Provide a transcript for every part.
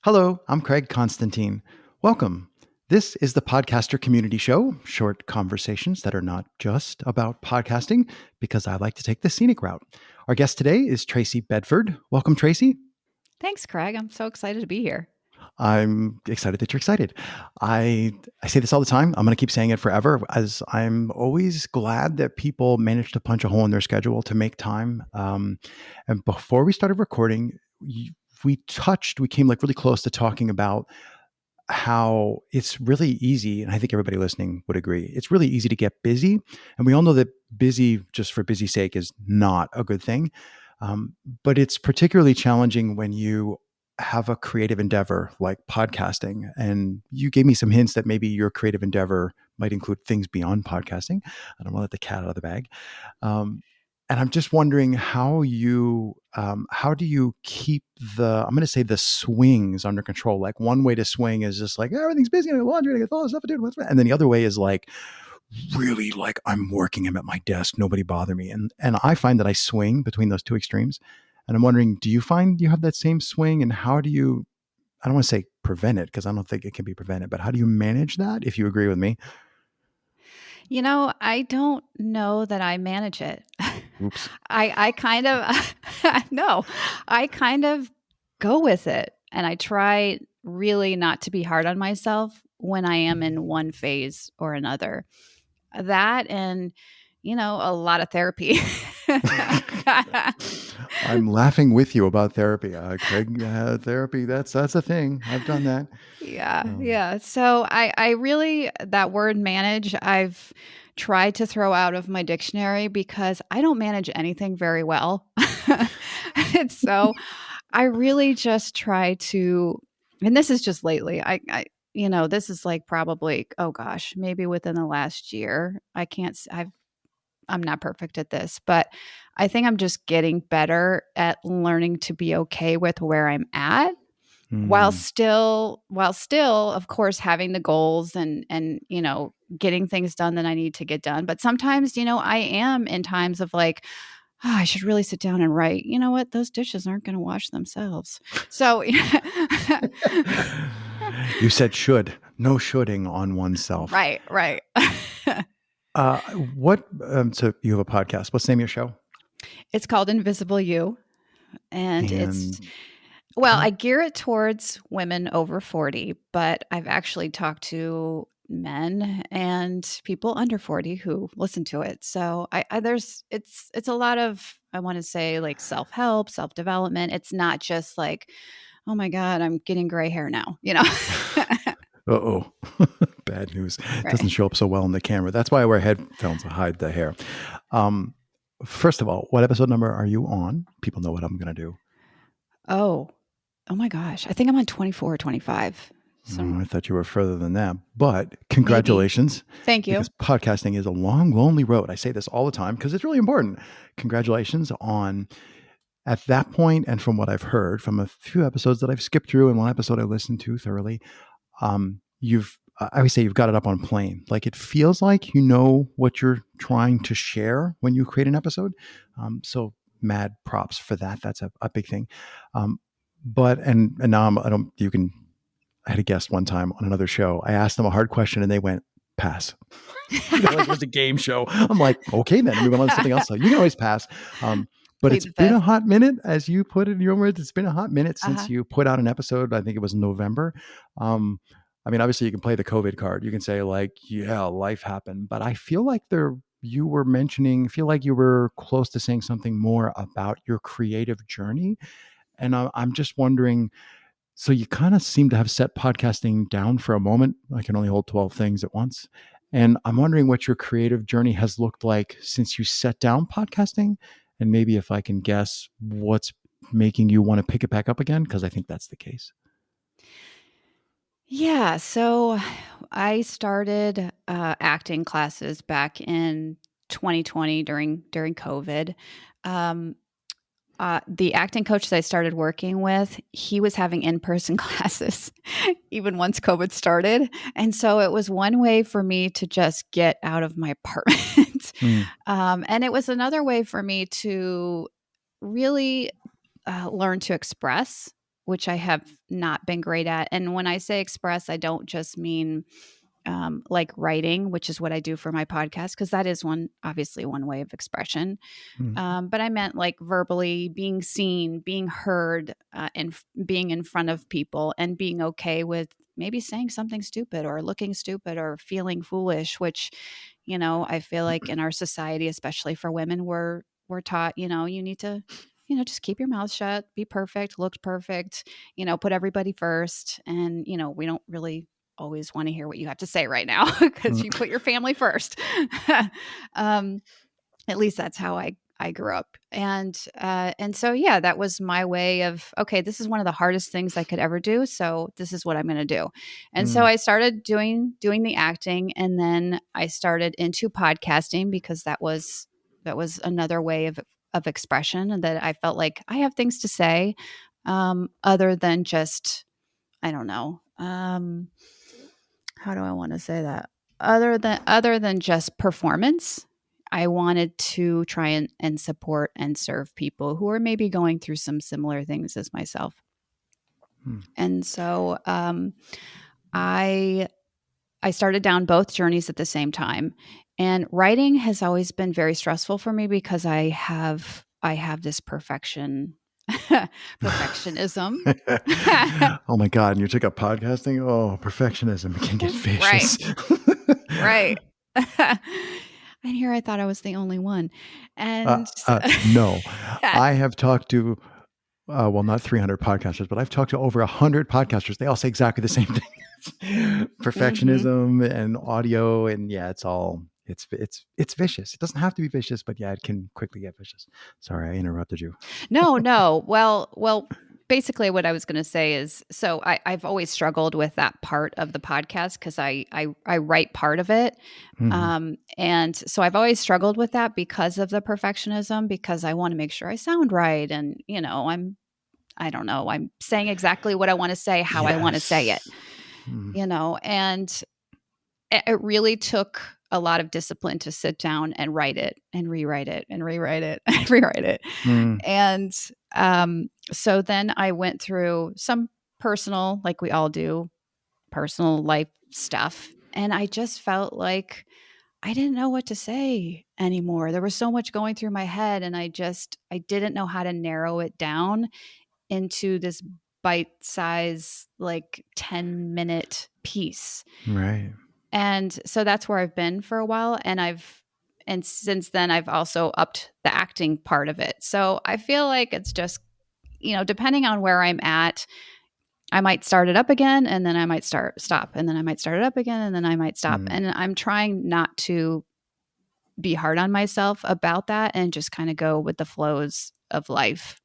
Hello, I'm Craig Constantine. Welcome. This is the Podcaster Community Show, short conversations that are not just about podcasting, because I like to take the scenic route. Our guest today is Tracy Bedford. Welcome, Tracy. Thanks, Craig. I'm so excited to be here. I'm excited that you're excited. I say this all the time. I'm going to keep saying it forever, as I'm always glad that people manage to punch a hole in their schedule to make time. And before we started recording, we came like really close to talking about how it's really easy, and I think everybody listening would agree, it's really easy to get busy. And we all know that busy just for busy sake is not a good thing. But it's particularly challenging when you have a creative endeavor like podcasting. And you gave me some hints that maybe your creative endeavor might include things beyond podcasting. I don't want to let the cat out of the bag. Um, and I'm just wondering how do you keep I'm going to say the swings under control? Like one way to swing is just like, everything's busy, I got laundry, I got all this stuff to do. And then the other way is like, really like I'm working, I'm at my desk, nobody bother me. And I find that I swing between those two extremes. And I'm wondering, do you find you have that same swing, and how do you, I don't want to say prevent it because I don't think it can be prevented, but how do you manage that, if you agree with me? I don't know that I manage it. Oops. I kind of, no, I kind of go with it. And I try really not to be hard on myself when I am in one phase or another. That and, a lot of therapy. I'm laughing with you about therapy, Craig. Therapy, that's a thing. I've done that. Yeah, Um, yeah. So I really, that word manage, I've tried to throw out of my dictionary because I don't manage anything very well. And so I really just try to, and this is just lately, this is like probably, oh gosh, maybe within the last year. I'm not perfect at this, but I think I'm just getting better at learning to be okay with where I'm at mm, while still of course having the goals and getting things done that I need to get done. But sometimes I am in times of like, oh, I should really sit down and write. You know what, those dishes aren't going to wash themselves. So you said should. No shoulding on oneself. right. So you have a podcast. What's the name of your show? It's called Invisible You, and it's, And well, how, I gear it towards women over 40, but I've actually talked to men and people under 40 who listen to it. So it's a lot of, I want to say, like self-help, self-development. It's not just like, oh my God, I'm getting gray hair now. uh-oh, bad news. It doesn't Right. show up so well in the camera. That's why I wear headphones to hide the hair. Um, First of all, what episode number are you on? People know what I'm going to do. Oh, oh my gosh. I think I'm on 24 or 25. So Oh, I thought you were further than that, but maybe. congratulations, Thank you. because podcasting is a long, lonely road. I say this all the time because it's really important. Congratulations on at that point, and from what I've heard from a few episodes that I've skipped through and one episode I listened to thoroughly, I always say you've got it up on plane. Like it feels like you know what you're trying to share when you create an episode. So mad props for that. That's a big thing. Um, but and now I don't. You can. I had a guest one time on another show. I asked them a hard question and they went pass. Like it was a game show. I'm like, okay, then we went on to something else. So you can always pass. But Plead it's the been a fifth. hot minute, as you put it in your own words. It's been a hot minute since Uh-huh. you put out an episode. I think it was November. Um, I mean, obviously, you can play the COVID card. You can say like, "Yeah, life happened," but I feel like you were mentioning. Feel like you were close to saying something more about your creative journey, and I'm just wondering. So you kind of seem to have set podcasting down for a moment. I can only hold 12 things at once. And I'm wondering what your creative journey has looked like since you set down podcasting. And maybe if I can guess what's making you want to pick it back up again, because I think that's the case. Yeah, so I started acting classes back in 2020 during COVID. Um, the acting coach that I started working with, he was having in-person classes even once COVID started, and so it was one way for me to just get out of my apartment, Mm, and it was another way for me to really learn to express. which I have not been great at. And when I say express, I don't just mean like writing, which is what I do for my podcast, because that is obviously one way of expression. Mm, But I meant like verbally being seen, being heard, and being in front of people, and being okay with maybe saying something stupid or looking stupid or feeling foolish, which, I feel like in our society, especially for women, we're taught, you need to, just keep your mouth shut, be perfect, look perfect, put everybody first. And, we don't really always want to hear what you have to say right now because mm, you put your family first. um, at least that's how I grew up. And so yeah, that was my way of, okay, this is one of the hardest things I could ever do, so this is what I'm going to do. And so mm, I started doing the acting, and then I started into podcasting because that was another way of expression, and that I felt like I have things to say, other than just, I don't know, how do I want to say that? Other than just performance, I wanted to try and support and serve people who are maybe going through some similar things as myself. mm, And so I I started down both journeys at the same time. And writing has always been very stressful for me because I have this perfectionism. oh my God. And you took up podcasting? Oh, perfectionism. It can get Right. vicious. Right. And here I thought I was the only one. And No, I have talked to, well, not 300 podcasters, but I've talked to over 100 podcasters. They all say exactly the same thing. Mhm. Perfectionism and audio. And yeah, it's vicious. It doesn't have to be vicious, but yeah, it can quickly get vicious. Sorry, I interrupted you. No, no. Well, basically what I was going to say is, so I've always struggled with that part of the podcast because I write part of it. Mhm. And so I've always struggled with that because of the perfectionism, because I want to make sure I sound right. And, I don't know, I'm saying exactly what I want to say, how I want to say it, Yes. Mm, and it really took a lot of discipline to sit down and write it and rewrite it and rewrite it and rewrite it. mm, And so then I went through some personal, like we all do, personal life stuff. And I just felt like I didn't know what to say anymore. There was so much going through my head, and I didn't know how to narrow it down into this bite size, like 10-minute piece. right. And so that's where I've been for a while. And since then I've also upped the acting part of it. So I feel like it's just, depending on where I'm at, I might start it up again, and then I might stop, and then I might start it up again, and then I might stop. Mm, And I'm trying not to be hard on myself about that and just kind of go with the flows of life.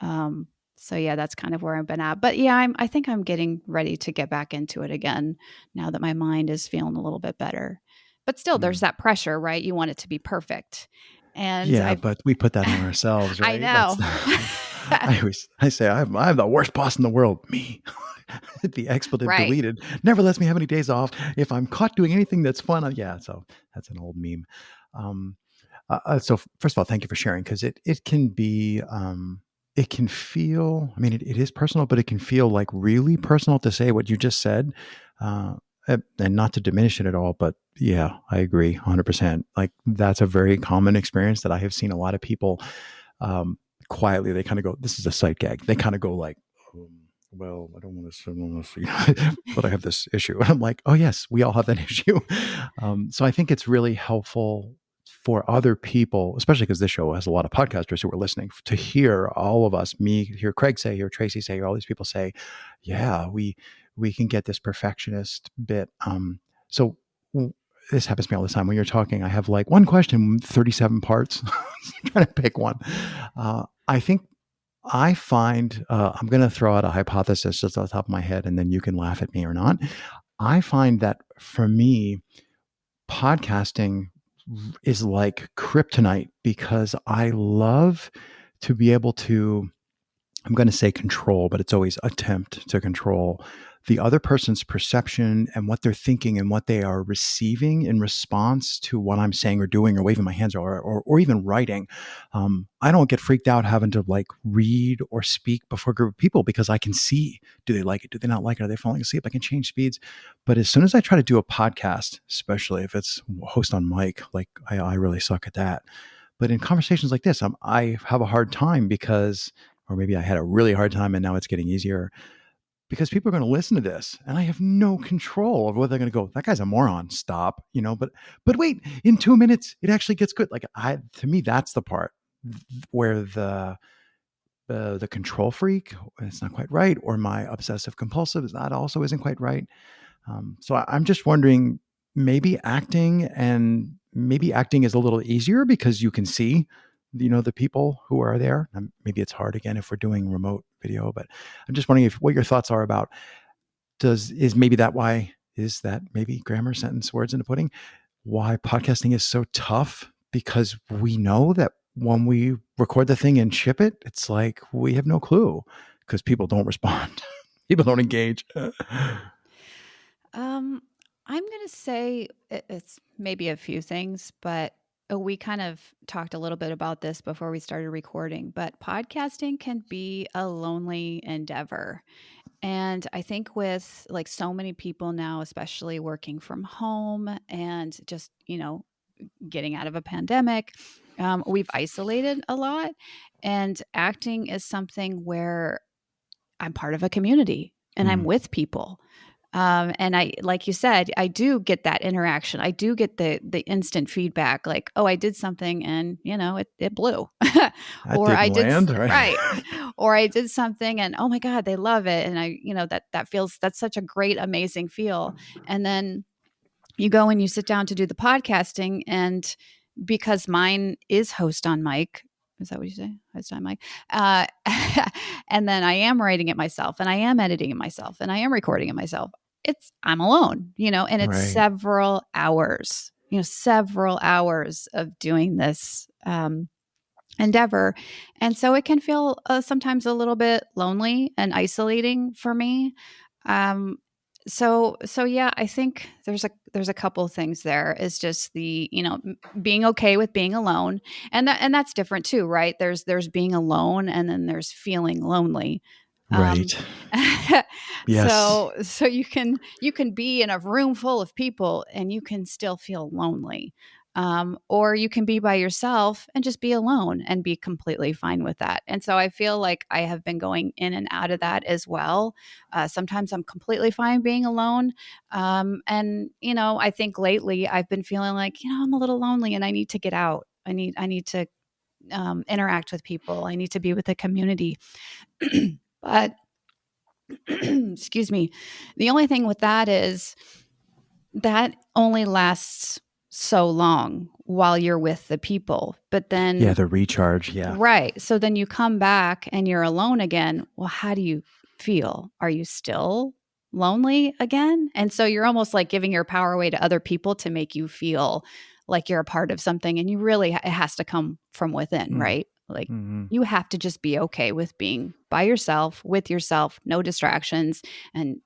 Um, so yeah, that's kind of where I've been at. But yeah, I think I'm getting ready to get back into it again now that my mind is feeling a little bit better. But still, there's mm. that pressure, right? You want it to be perfect. And Yeah, but we put that on ourselves, I right? That's know. I say I'm the worst boss in the world. Me. The expletive Right. deleted never lets me have any days off. If I'm caught doing anything that's fun, yeah. So that's an old meme. Um, so first of all, thank you for sharing because it can be it can feel. I mean, it is personal, but it can feel like really personal to say what you just said, uh, and not to diminish it at all. But yeah, I agree, 100%. Like that's a very common experience that I have seen a lot of people um, quietly. They kind of go, "This is a sight gag." They kind of go like. Well, I don't want to say, but I have this issue. And I'm like, oh, yes, we all have that issue. So I think it's really helpful for other people, especially because this show has a lot of podcasters who are listening, to hear all of us, me, hear Craig say, hear Tracy say, hear all these people say, yeah, we can get this perfectionist bit. So w- this happens to me all the time. When you're talking, I have like one question, 37 parts, trying to pick one. I think I find I'm going to throw out a hypothesis just off the top of my head, and then you can laugh at me or not. I find that for me, podcasting is like kryptonite because I love to be able to, I'm going to say control, but it's always attempt to control the other person's perception and what they're thinking and what they are receiving in response to what I'm saying or doing or waving my hands or even writing. I don't get freaked out having to like read or speak before a group of people because I can see, do they like it? Do they not like it? Are they falling asleep? I can change speeds. But as soon as I try to do a podcast, especially if it's host on mic, like I really suck at that. But in conversations like this, I have a hard time because, or maybe I had a really hard time and now it's getting easier because people are going to listen to this and I have no control of whether they're going to go, that guy's a moron, stop, but wait, in 2 minutes, it actually gets good. Like to me, that's the part where the control freak, it's not quite right. Or my obsessive compulsive, that also isn't quite right. So I'm just wondering, maybe acting is a little easier because you can see, the people who are there. Maybe it's hard again if we're doing remote video, but I'm just wondering what your thoughts are about. Is that maybe grammar, sentence, words in the pudding? Why podcasting is so tough? Because we know that when we record the thing and ship it, it's like we have no clue because people don't respond, people don't engage. Um, I'm going to say it's maybe a few things, but we kind of talked a little bit about this before we started recording, but podcasting can be a lonely endeavor. And I think with like so many people now, especially working from home and just, getting out of a pandemic, we've isolated a lot. And acting is something where I'm part of a community and I'm Mm, with people. And I, like you said, I do get that interaction. I do get the instant feedback, like, oh, I did something and it blew, that or I didn't did land, right? right, or I did something and oh my god, they love it, and that's such a great, amazing feel. And then you go and you sit down to do the podcasting, and because mine is host on mic, is that what you say, host on mic, uh, and then I am writing it myself and I am editing it myself and I am recording it myself, I'm alone, and it's Right. several hours of doing this endeavor. And so it can feel sometimes a little bit lonely and isolating for me. Um, so yeah, I think there's a couple of things there. Is just the being okay with being alone, and that's different too, right? There's being alone, and then there's feeling lonely. Um, Right. Yes. so you can be in a room full of people and you can still feel lonely, or you can be by yourself and just be alone and be completely fine with that. And so I feel like I have been going in and out of that as well. Sometimes I'm completely fine being alone. And, I think lately I've been feeling like, I'm a little lonely and I need to get out. I need to interact with people. I need to be with a community. But, excuse me, the only thing with that is that only lasts so long while you're with the people. But Yeah, then, the recharge. Yeah. right. So then you come back and you're alone again. Well, how do you feel? Are you still lonely again? And so you're almost like giving your power away to other people to make you feel like you're a part of something. And you really, it has to come from within, Mm, right? Like mhm. you have to just be okay with being by yourself, with yourself, no distractions. And,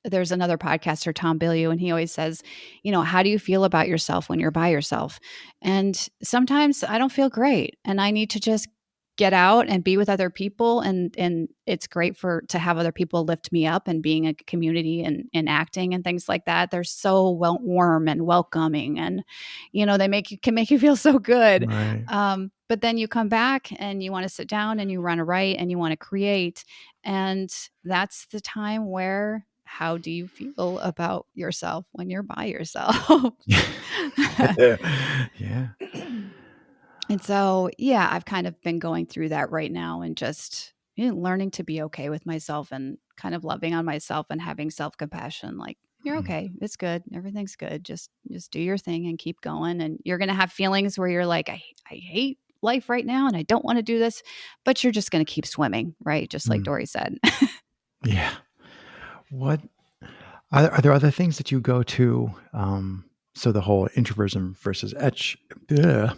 there's another podcaster, Tom Bilyeu, and he always says, how do you feel about yourself when you're by yourself? And sometimes I don't feel great and I need to just get out and be with other people, and it's great to have other people lift me up, and being a community and acting and things like that. They're so warm and welcoming, and can make you feel so good. Right. But then you come back and you want to sit down and you want to write and you want to create, and that's the time where how do you feel about yourself when you're by yourself? Yeah. And so, yeah, I've kind of been going through that right now, and just learning to be okay with myself and kind of loving on myself and having self-compassion. Like, you're Mm. okay. It's good. Everything's good. Just do your thing and keep going. And you're going to have feelings where you're like, I hate life right now and I don't want to do this, but you're just going to keep swimming, right? Just like Mm. Dory said. Yeah. What are there other things that you go to? So the whole introversion versus etch. Ugh.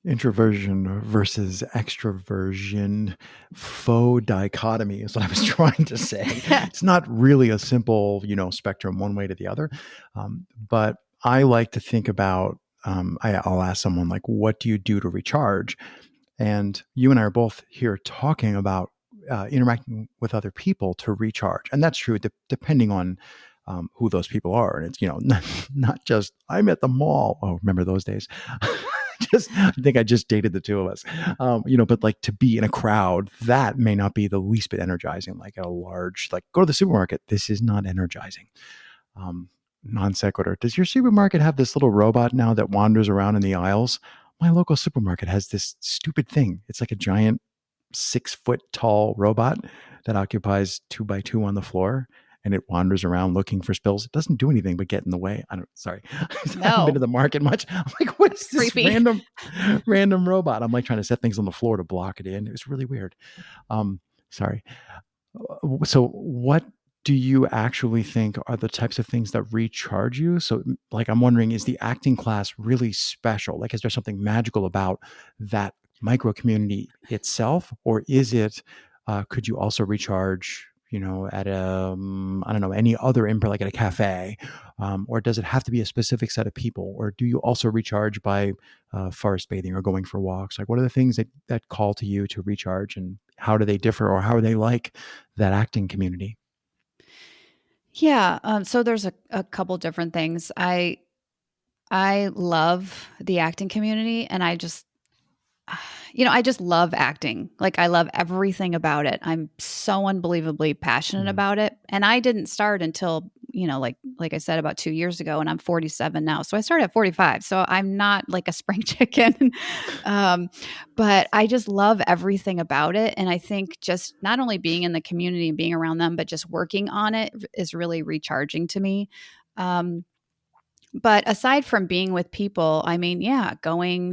Introversion versus extroversion, faux dichotomy is what I was trying to say. It's not really a simple, spectrum one way to the other. But I like to think about, I'll ask someone like, what do you do to recharge? And you and I are both here talking about interacting with other people to recharge. And that's true depending on who those people are. And it's, not just I'm at the mall. Oh, remember those days? I think I just dated the two of us. But like to be in a crowd, that may not be the least bit energizing. Like at a large, like go to the supermarket. This is not energizing. Um, Non sequitur. Does your supermarket have this little robot now that wanders around in the aisles? My local supermarket has this stupid thing. It's like a giant 6 foot tall robot that occupies 2 by 2 on the floor, and it wanders around looking for spills. It doesn't do anything but get in the way. Sorry. I haven't been to No, the market much. I'm like, what is it's this creepy. random robot? I'm like trying to set things on the floor to block it in. It was really weird. Sorry. So what do you actually think are the types of things that recharge you? So like I'm wondering, is the acting class really special? Like is there something magical about that micro community itself, or is it could you also recharge, at I don't know, any other imprint, like at a cafe, or does it have to be a specific set of people, or do you also recharge by forest bathing or going for walks? Like what are the things that call to you to recharge, and how do they differ, or how are they like that acting community? Yeah, so there's a couple different things. I love the acting community, and I just love acting. Like I love everything about it. I'm so unbelievably passionate Mm. about it. And I didn't start until, like I said, about 2 years ago, and I'm 47 now. So I started at 45. So I'm not like a spring chicken. um, but I just love everything about it. And I think just not only being in the community and being around them, but just working on it is really recharging to me. Um, but aside from being with people, I mean, yeah,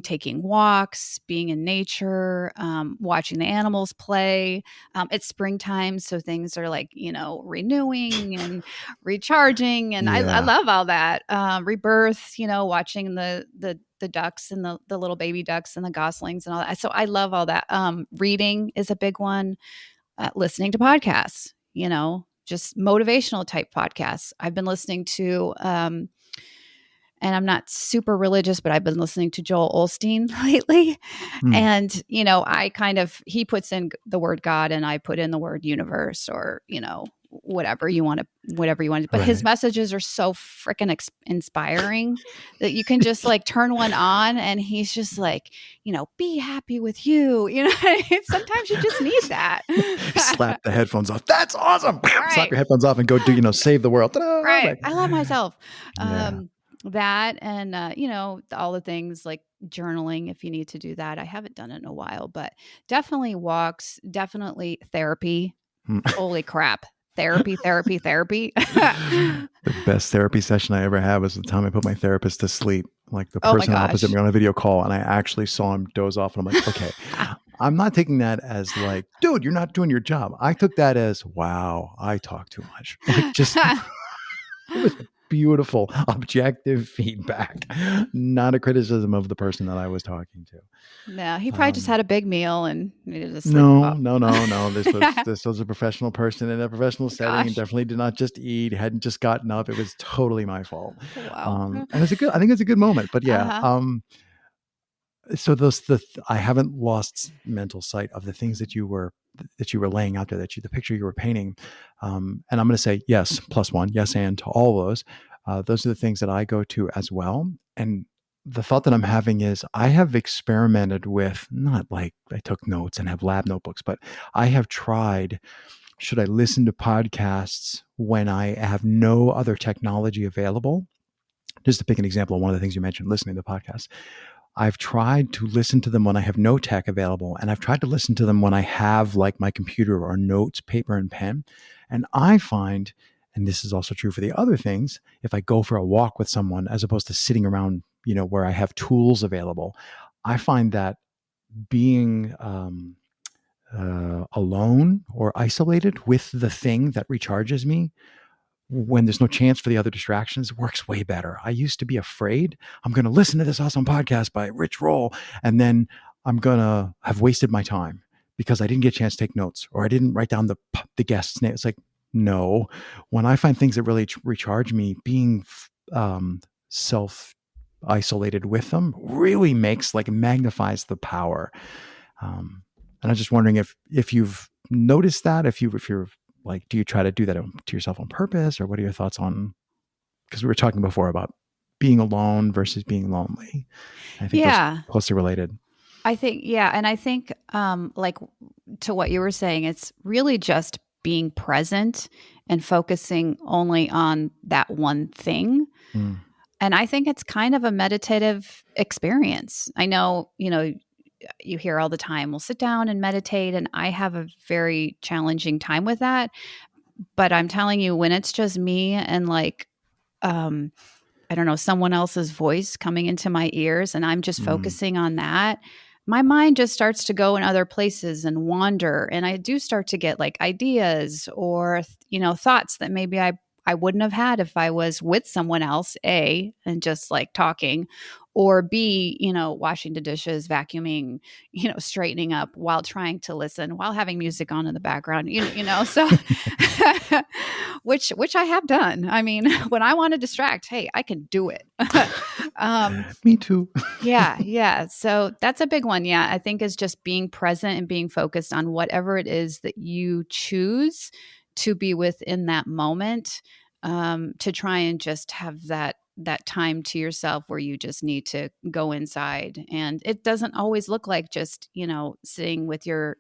taking walks, being in nature, watching the animals play. It's springtime, so things are like, renewing and recharging, and I Yeah. love all that. Rebirth, watching the ducks and the little baby ducks and the goslings and all that. So I love all that. Reading is a big one. Listening to podcasts, just motivational type podcasts. I've been listening to. And I'm not super religious, but I've been listening to Joel Osteen lately. Mm. And, he puts in the word God and I put in the word universe or, whatever you want. But his Right. messages are so freaking inspiring that you can just like turn one on and he's just like, be happy with you. Sometimes you just need that. Slap the headphones off. That's awesome. Slap Right. your headphones off and go do, save the world. Ta-da! Right. Like, I love myself. yeah. That and, all the things like journaling if you need to do that. I haven't done it in a while, but definitely walks, definitely therapy. Mm. Holy crap. Therapy, therapy, therapy. The best therapy session I ever had was the time I put my therapist to sleep. Like the Oh my person opposite gosh. me on a video call, and I actually saw him doze off. And I'm like, okay, I'm not taking that as like, dude, you're not doing your job. I took that as, wow, I talk too much. Like, just it was beautiful, objective feedback, not a criticism of the person that I was talking to. No, he probably just Um, had a big meal and needed to sleep no, off. no, no, no. This was a professional person in a professional setting, and Gosh. definitely did not just eat. Hadn't just gotten up. It was totally my fault. Wow. And it's a good. I think it's a good moment. But yeah. Uh-huh. So I haven't lost mental sight of the things that you were laying out there, the picture you were painting. And I'm going to say yes, plus one, yes, and to all those. Those are the things that I go to as well. And the thought that I'm having is I have experimented with, not like I took notes and have lab notebooks, but I have tried, should I listen to podcasts when I have no other technology available? Just to pick an example of one of the things you mentioned, listening to podcasts. I've tried to listen to them when I have no tech available, and I've tried to listen to them when I have like my computer or notes, paper and pen. And I find, and this is also true for the other things, if I go for a walk with someone as opposed to sitting around, where I have tools available, I find that being alone or isolated with the thing that recharges me when there's no chance for the other distractions, works way better. I used to be afraid I'm going to listen to this awesome podcast by Rich Roll, and then I'm going to have wasted my time because I didn't get a chance to take notes or I didn't write down the guest's name. It's like, no, when I find things that really recharge me, being self isolated with them really makes, like, magnifies the power. And I'm just wondering if you've noticed that, if you're like, do you try to do that to yourself on purpose, or what are your thoughts on? Because we were talking before about being alone versus being lonely. I think those are Yeah. closely related. I think, yeah. And I think, like to what you were saying, it's really just being present and focusing only on that one thing. Mm, And I think it's kind of a meditative experience. I know, you hear all the time, we'll sit down and meditate. And I have a very challenging time with that. But I'm telling you, when it's just me and like, um, I don't know, someone else's voice coming into my ears and I'm just mm, focusing on that, my mind just starts to go in other places and wander. And I do start to get like ideas or, thoughts that maybe I wouldn't have had if I was with someone else, A, and just like talking, or B, washing the dishes, vacuuming, straightening up while trying to listen, while having music on in the background, so which I have done. I mean, when I want to distract, hey, I can do it. um, me too. yeah, yeah. So that's a big one. Yeah, I think is just being present and being focused on whatever it is that you choose to be within that moment. To try and just have that time to yourself where you just need to go inside, and it doesn't always look like just sitting with your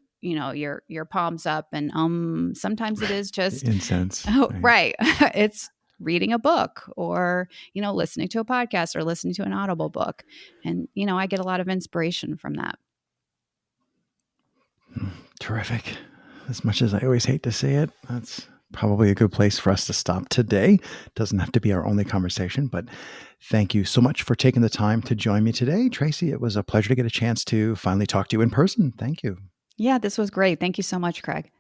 palms up, and sometimes it is just Incense. oh Right. right. It's reading a book or listening to a podcast or listening to an audible book, and I get a lot of inspiration from that. Terrific. As much as I always hate to say it, that's probably a good place for us to stop today. Doesn't have to be our only conversation, but thank you so much for taking the time to join me today, Tracy. It was a pleasure to get a chance to finally talk to you in person. Thank you. Yeah, this was great. Thank you so much, Craig.